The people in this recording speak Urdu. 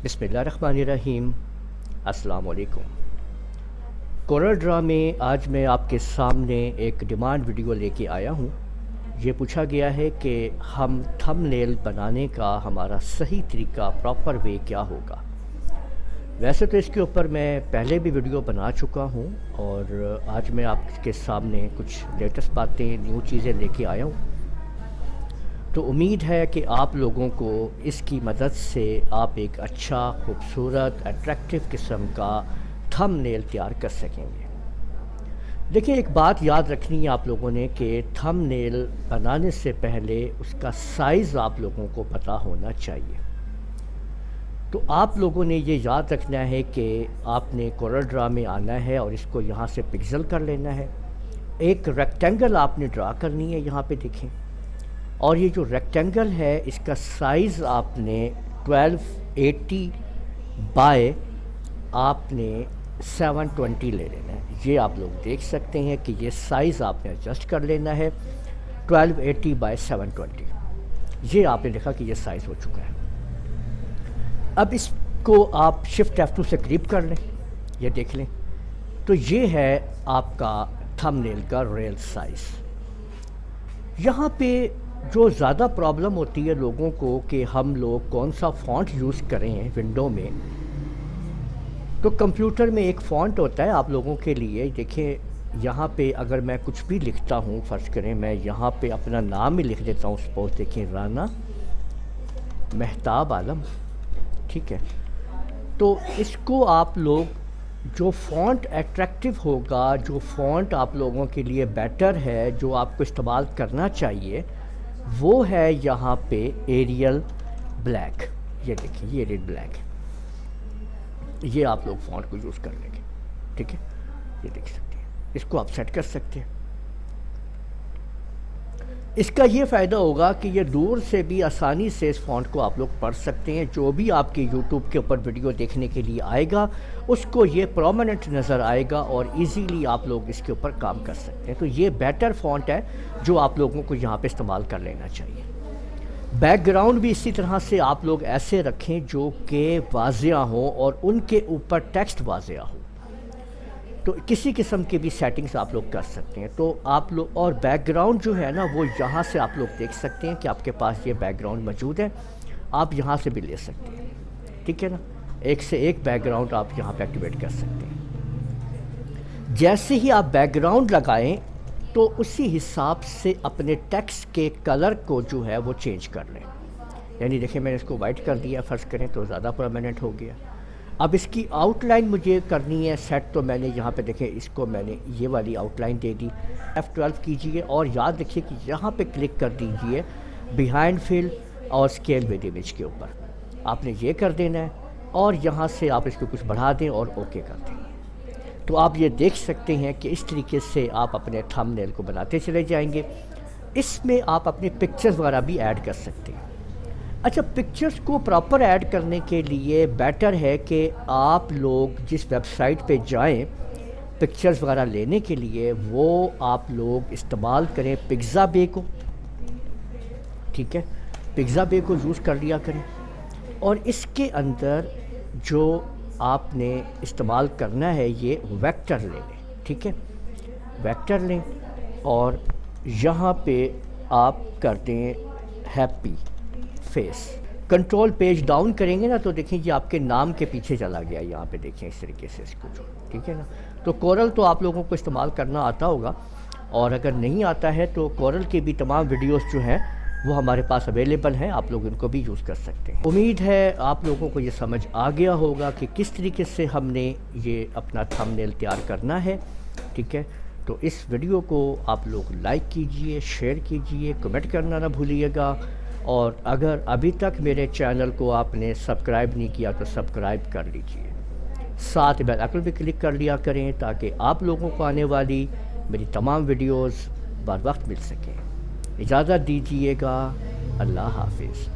بسم اللہ الرحمن الرحیم۔ السلام علیکم۔ کورل ڈرا میں آج میں آپ کے سامنے ایک ڈیمانڈ ویڈیو لے کے آیا ہوں۔ یہ پوچھا گیا ہے کہ ہم تھم نیل بنانے کا ہمارا صحیح طریقہ پراپر وے کیا ہوگا۔ ویسے تو اس کے اوپر میں پہلے بھی ویڈیو بنا چکا ہوں اور آج میں آپ کے سامنے کچھ لیٹسٹ باتیں نیو چیزیں لے کے آیا ہوں، تو امید ہے کہ آپ لوگوں کو اس کی مدد سے آپ ایک اچھا خوبصورت اٹریکٹیو قسم کا تھم نیل تیار کر سکیں گے۔ دیکھیں، ایک بات یاد رکھنی ہے آپ لوگوں نے کہ تھم نیل بنانے سے پہلے اس کا سائز آپ لوگوں کو پتہ ہونا چاہیے۔ تو آپ لوگوں نے یہ یاد رکھنا ہے کہ آپ نے کورل ڈرا میں آنا ہے اور اس کو یہاں سے پکسل کر لینا ہے۔ ایک ریکٹینگل آپ نے ڈرا کرنی ہے، یہاں پہ دیکھیں، اور یہ جو ریکٹینگل ہے اس کا سائز آپ نے 1280 بائی آپ نے 720 لے لینا ہے۔ یہ آپ لوگ دیکھ سکتے ہیں کہ یہ سائز آپ نے ایڈجسٹ کر لینا ہے 1280 بائی 720۔ یہ آپ نے دیکھا کہ یہ سائز ہو چکا ہے۔ اب اس کو آپ شفٹ F2 سے قریب کر لیں، یہ دیکھ لیں، تو یہ ہے آپ کا تھم نیل کا ریل سائز۔ یہاں پہ جو زیادہ پرابلم ہوتی ہے لوگوں کو کہ ہم لوگ کون سا فونٹ یوز کریں ونڈو میں، تو کمپیوٹر میں ایک فونٹ ہوتا ہے آپ لوگوں کے لیے۔ دیکھیں، یہاں پہ اگر میں کچھ بھی لکھتا ہوں، فرض کریں میں یہاں پہ اپنا نام ہی لکھ دیتا ہوں، سپوز دیکھیں رانا مہتاب عالم، ٹھیک ہے، تو اس کو آپ لوگ جو فونٹ اٹریکٹیو ہوگا، جو فونٹ آپ لوگوں کے لیے بیٹر ہے، جو آپ کو استعمال کرنا چاہیے، وہ ہے یہاں پہ ایریل بلیک۔ یہ دیکھیں، یہ ایریل بلیک ہے، یہ آپ لوگ فونٹ کو یوز کر لیں گے، ٹھیک ہے، یہ دیکھ سکتے ہیں، اس کو آپ سیٹ کر سکتے ہیں۔ اس کا یہ فائدہ ہوگا کہ یہ دور سے بھی آسانی سے اس فونٹ کو آپ لوگ پڑھ سکتے ہیں۔ جو بھی آپ کے یوٹیوب کے اوپر ویڈیو دیکھنے کے لیے آئے گا اس کو یہ پرومیننٹ نظر آئے گا اور ایزیلی آپ لوگ اس کے اوپر کام کر سکتے ہیں۔ تو یہ بیٹر فونٹ ہے جو آپ لوگوں کو یہاں پہ استعمال کر لینا چاہیے۔ بیک گراؤنڈ بھی اسی طرح سے آپ لوگ ایسے رکھیں جو کہ واضح ہوں اور ان کے اوپر ٹیکسٹ واضح ہو، تو کسی قسم کی بھی سیٹنگز آپ لوگ کر سکتے ہیں۔ تو آپ لوگ، اور بیک گراؤنڈ جو ہے نا، وہ یہاں سے آپ لوگ دیکھ سکتے ہیں کہ آپ کے پاس یہ بیک گراؤنڈ موجود ہے، آپ یہاں سے بھی لے سکتے ہیں، ٹھیک ہے نا، ایک سے ایک بیک گراؤنڈ آپ یہاں پہ ایکٹیویٹ کر سکتے ہیں۔ جیسے ہی آپ بیک گراؤنڈ لگائیں تو اسی حساب سے اپنے ٹیکسٹ کے کلر کو جو ہے وہ چینج کر لیں۔ یعنی دیکھیں، میں نے اس کو وائٹ کر دیا فرض کریں تو زیادہ پرماننٹ ہو گیا۔ اب اس کی آؤٹ لائن مجھے کرنی ہے سیٹ، تو میں نے یہاں پہ دیکھیں اس کو میں نے یہ والی آؤٹ لائن دے دی۔ F12 کیجئے اور یاد رکھیے کہ یہاں پہ کلک کر دیجئے بیہائنڈ فل اور اسکیل ود امیج کے اوپر، آپ نے یہ کر دینا ہے اور یہاں سے آپ اس کو کچھ بڑھا دیں اور اوکے کر دیں۔ تو آپ یہ دیکھ سکتے ہیں کہ اس طریقے سے آپ اپنے تھم نیل کو بناتے چلے جائیں گے۔ اس میں آپ اپنے پکچرز وغیرہ بھی ایڈ کر سکتے ہیں۔ اچھا، پکچرز کو پراپر ایڈ کرنے کے لیے بیٹر ہے کہ آپ لوگ جس ویب سائٹ پہ جائیں پکچرز وغیرہ لینے کے لیے، وہ آپ لوگ استعمال کریں پکسابے کو، ٹھیک ہے، پکسابے کو یوز کر لیا کریں۔ اور اس کے اندر جو آپ نے استعمال کرنا ہے یہ ویکٹر لے لیں، ٹھیک ہے، ویکٹر لیں اور یہاں پہ آپ کر دیں happy face. Control page down کریں گے نا تو دیکھیں یہ آپ کے نام کے پیچھے چلا گیا، یہاں پہ دیکھیں اس طریقے سے اس کو جو، ٹھیک ہے نا۔ تو کورل تو آپ لوگوں کو استعمال کرنا آتا ہوگا، اور اگر نہیں آتا ہے تو کورل کے بھی تمام ویڈیوز جو ہیں وہ ہمارے پاس اویلیبل ہیں، آپ لوگ ان کو بھی یوز کر سکتے ہیں۔ امید ہے آپ لوگوں کو یہ سمجھ آ گیا ہوگا کہ کس طریقے سے ہم نے یہ اپنا تھم نیل تیار کرنا ہے، ٹھیک ہے۔ تو اس ویڈیو کو آپ لوگ لائک کیجئے، شیئر کیجئے، کمنٹ کرنا نہ بھولیے گا، اور اگر ابھی تک میرے چینل کو آپ نے سبسکرائب نہیں کیا تو سبسکرائب کر لیجئے، ساتھ بیل آئیکن پہ کلک کر لیا کریں تاکہ آپ لوگوں کو آنے والی میری تمام ویڈیوز بر وقت مل سکیں۔ اجازت دیجیے گا، اللہ حافظ۔